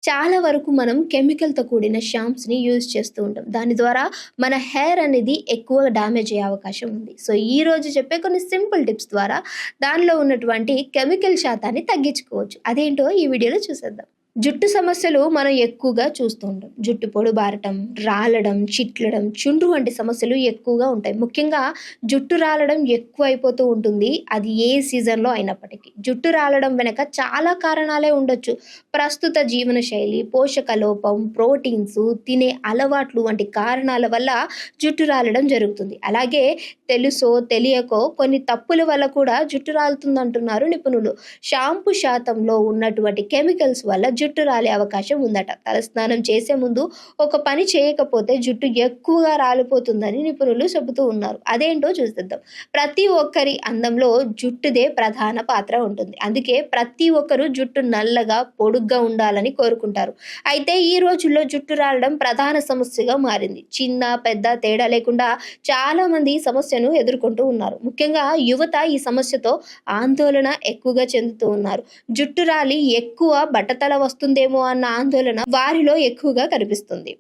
చాలా వరకు మనం కెమికల్‌తో కూడిన షాంప్స్‌ని యూజ్ చేస్తూ ఉంటాం. దాని ద్వారా మన హెయిర్ అనేది ఎక్కువ డ్యామేజ్ అయ్యే అవకాశం ఉంది. సో, ఈరోజు చెప్పే కొన్ని సింపుల్ టిప్స్ ద్వారా దానిలో ఉన్నటువంటి కెమికల్ శాతాన్ని తగ్గించుకోవచ్చు. అదేంటో ఈ వీడియోలో చూసేద్దాం. జుట్టు సమస్యలు మనం ఎక్కువగా చూస్తూ ఉంటాం. జుట్టు పొడుబారటం, రాలడం, చిట్లడం, చుండ్రు వంటి సమస్యలు ఎక్కువగా ఉంటాయి. ముఖ్యంగా జుట్టు రాలడం ఎక్కువైపోతూ ఉంటుంది. అది ఏ సీజన్‌లో అయినప్పటికీ. జుట్టు రాలడం వెనక చాలా కారణాలే ఉండొచ్చు. ప్రస్తుత జీవనశైలి, పోషక లోపం, ప్రోటీన్స్, తినే అలవాట్లు వంటి కారణాల వల్ల జుట్టు రాలడం జరుగుతుంది. అలాగే తెలుసో తెలియకో కొన్ని తప్పుల వల్ల కూడా జుట్టు రాలుతుందంటున్నారు నిపుణులు. షాంపూ శాతంలో ఉన్నటువంటి కెమికల్స్ వల్ల జుట్టు రాలే అవకాశం ఉందట. తలస్నానం చేసే ముందు ఒక పని చేయకపోతే జుట్టు ఎక్కువగా రాలిపోతుందని నిపుణులు చెబుతూ ఉన్నారు. అదేంటో చూసేద్దాం. ప్రతి ఒక్కరి అందంలో జుట్టుదే ప్రధాన పాత్ర ఉంటుంది. అందుకే ప్రతి ఒక్కరు జుట్టు నల్లగా, పొడుగ్గా ఉండాలని కోరుకుంటారు. అయితే ఈ రోజుల్లో జుట్టు రాలడం ప్రధాన సమస్యగా మారింది. చిన్న, పెద్ద తేడా లేకుండా చాలా మంది ఈ సమస్యను ఎదుర్కొంటూ ఉన్నారు. ముఖ్యంగా యువత ఈ సమస్యతో ఆందోళన ఎక్కువగా చెందుతూ ఉన్నారు. జుట్టు రాలి ఎక్కువ బట్టతల వస్తుందేమో అన్న ఆందోళన వారిలో ఎక్కువగా కనిపిస్తుంది.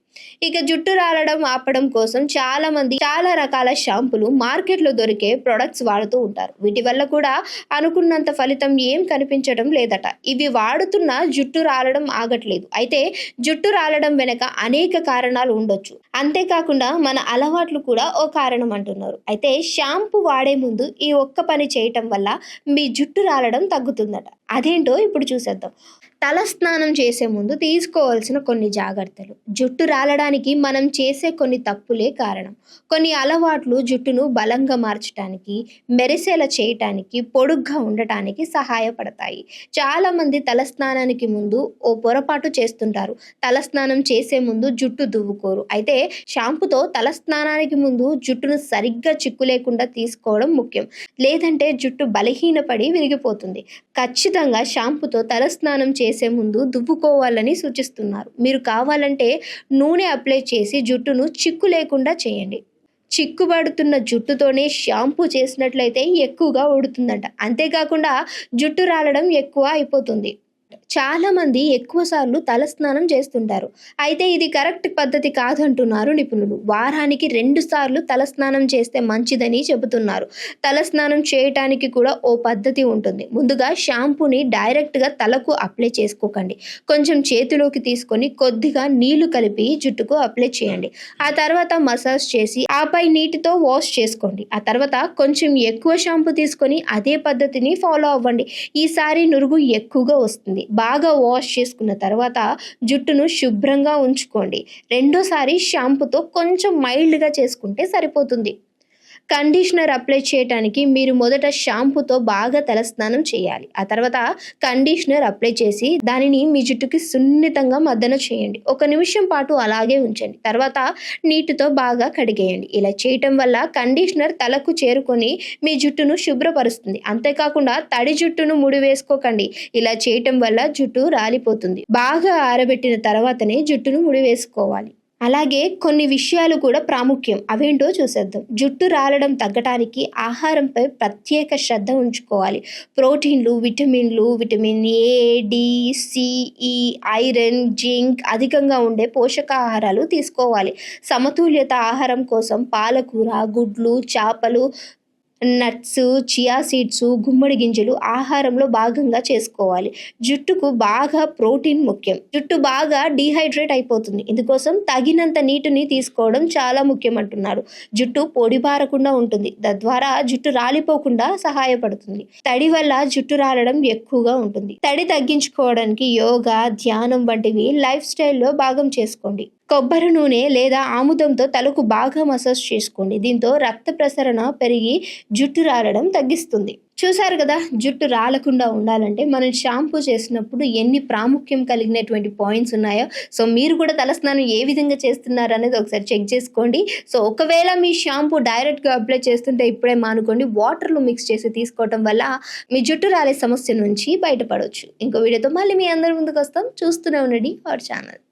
ఇక జుట్టు రాలడం ఆపడం కోసం చాలా మంది చాలా రకాల షాంపులు మార్కెట్లో దొరికే ప్రొడక్ట్స్ వాడుతూ ఉంటారు. వీటి వల్ల కూడా అనుకున్నంత ఫలితం ఏం కనిపించడం లేదట. ఇవి వాడుతున్న జుట్టు రాలడం ఆగట్లేదు. అయితే జుట్టు రాలడం వెనక అనేక కారణాలు ఉండొచ్చు. అంతేకాకుండా మన అలవాట్లు కూడా ఓ కారణం అంటున్నారు. అయితే షాంపూ వాడే ముందు ఈ ఒక్క పని చేయటం వల్ల మీ జుట్టు రాలడం తగ్గుతుందట. అదేంటో ఇప్పుడు చూసేద్దాం. తల స్నానం చేసే ముందు తీసుకోవాల్సిన కొన్ని జాగ్రత్తలు. జుట్టు రాలడానికి మనం చేసే కొన్ని తప్పులే కారణం. కొన్ని అలవాట్లు జుట్టును బలంగా మార్చడానికి, మెరిసేలా చేయటానికి, పొడుగ్గా ఉండటానికి సహాయపడతాయి. చాలామంది తల స్నానానికి ముందు ఓ పొరపాటు చేస్తుంటారు. తల స్నానం చేసే ముందు జుట్టు దువ్వుకోరు. అయితే షాంపుతో తల స్నానానికి ముందు జుట్టును సరిగ్గా చిక్కు లేకుండా తీసుకోవడం ముఖ్యం. లేదంటే జుట్టు బలహీనపడి విరిగిపోతుంది. ఖచ్చితంగా షాంపుతో తల స్నానం చేసే ముందు దువ్వుకోవాలని సూచిస్తున్నారు. మీరు కావాలంటే నూనె అప్లై చేసి జుట్టును చిక్కు లేకుండా చేయండి. చిక్కుబడుతున్న జుట్టుతోనే షాంపూ చేసినట్లయితే ఎక్కువగా ఊడుతుందట. అంతేకాకుండా జుట్టు రాలడం ఎక్కువ అయిపోతుంది. చాలా మంది ఎక్కువ సార్లు తలస్నానం చేస్తుంటారు. అయితే ఇది కరెక్ట్ పద్ధతి కాదంటున్నారు నిపుణులు. వారానికి 2 సార్లు తలస్నానం చేస్తే మంచిదని చెబుతున్నారు. తలస్నానం చేయటానికి కూడా ఓ పద్ధతి ఉంటుంది. ముందుగా షాంపూని డైరెక్ట్‌గా తలకు అప్లై చేసుకోకండి. కొంచెం చేతిలోకి తీసుకొని కొద్దిగా నీళ్లు కలిపి జుట్టుకు అప్లై చేయండి. ఆ తర్వాత మసాజ్ చేసి ఆపై నీటితో వాష్ చేసుకోండి. ఆ తర్వాత కొంచెం ఎక్కువ షాంపూ తీసుకొని అదే పద్ధతిని ఫాలో అవ్వండి. ఈసారి నురుగు ఎక్కువగా వస్తుంది. బాగా వాష్ చేసుకున్న తర్వాత జుట్టును శుభ్రంగా ఉంచుకోండి. రెండోసారి షాంపూతో కొంచెం మైల్డ్‌గా చేసుకుంటే సరిపోతుంది. కండిషనర్ అప్లై చేయటానికి మీరు మొదట షాంపూతో బాగా తలస్నానం చేయాలి. ఆ తర్వాత కండిషనర్ అప్లై చేసి దానిని మీ జుట్టుకి సున్నితంగా మర్దన చేయండి. 1 నిమిషం పాటు అలాగే ఉంచండి. తర్వాత నీటితో బాగా కడిగేయండి. ఇలా చేయటం వల్ల కండిషనర్ తలకు చేరుకొని మీ జుట్టును శుభ్రపరుస్తుంది. అంతేకాకుండా తడి జుట్టును ముడి వేసుకోకండి. ఇలా చేయటం వల్ల జుట్టు రాలిపోతుంది. బాగా ఆరబెట్టిన తర్వాతనే జుట్టును ముడి వేసుకోవాలి. అలాగే కొన్ని విషయాలు కూడా ప్రాముఖ్యం. అవేంటో చూసేద్దాం. జుట్టు రాలడం తగ్గటానికి ఆహారంపై ప్రత్యేక శ్రద్ధ ఉంచుకోవాలి. ప్రోటీన్లు, విటమిన్ ఏ, డి, సి, ఈ, ఐరన్, జింక్ అధికంగా ఉండే పోషకాహారాలు తీసుకోవాలి. సమతుల్యత ఆహారం కోసం పాలకూర, గుడ్లు, చేపలు, నట్స్, చియా సీడ్స్, గుమ్మడి గింజలు ఆహారంలో భాగంగా చేసుకోవాలి. జుట్టుకు బాగా ప్రోటీన్ ముఖ్యం. జుట్టు బాగా డీహైడ్రేట్ అయిపోతుంది. ఇందుకోసం తగినంత నీటిని తీసుకోవడం చాలా ముఖ్యం అంటున్నారు. జుట్టు పొడిబారకుండా ఉంటుంది. తద్వారా జుట్టు రాలిపోకుండా సహాయపడుతుంది. తడి వల్ల జుట్టు రాలడం ఎక్కువగా ఉంటుంది. తడి తగ్గించుకోవడానికి యోగా, ధ్యానం వంటివి లైఫ్ స్టైల్లో భాగం చేసుకోండి. కొబ్బరి నూనె లేదా ఆముదంతో తలకు బాగా మసాజ్ చేసుకోండి. దీంతో రక్త ప్రసరణ పెరిగి జుట్టు రాలడం తగ్గిస్తుంది. చూసారు కదా, జుట్టు రాలకుండా ఉండాలంటే మనం షాంపూ చేసినప్పుడు ఎన్ని ప్రాముఖ్యం కలిగినటువంటి పాయింట్స్ ఉన్నాయో. సో మీరు కూడా తలస్నానం ఏ విధంగా చేస్తున్నారు అనేది ఒకసారి చెక్ చేసుకోండి. సో ఒకవేళ మీ షాంపూ డైరెక్ట్గా అప్లై చేస్తుంటే ఇప్పుడే మానుకోండి. వాటర్లో మిక్స్ చేసి తీసుకోవటం వల్ల మీ జుట్టు రాలే సమస్య నుంచి బయటపడవచ్చు. ఇంకో వీడియోతో మళ్ళీ మీ అందరి ముందుకు వస్తాం. చూస్తూనే ఉండండి అవర్ ఛానల్.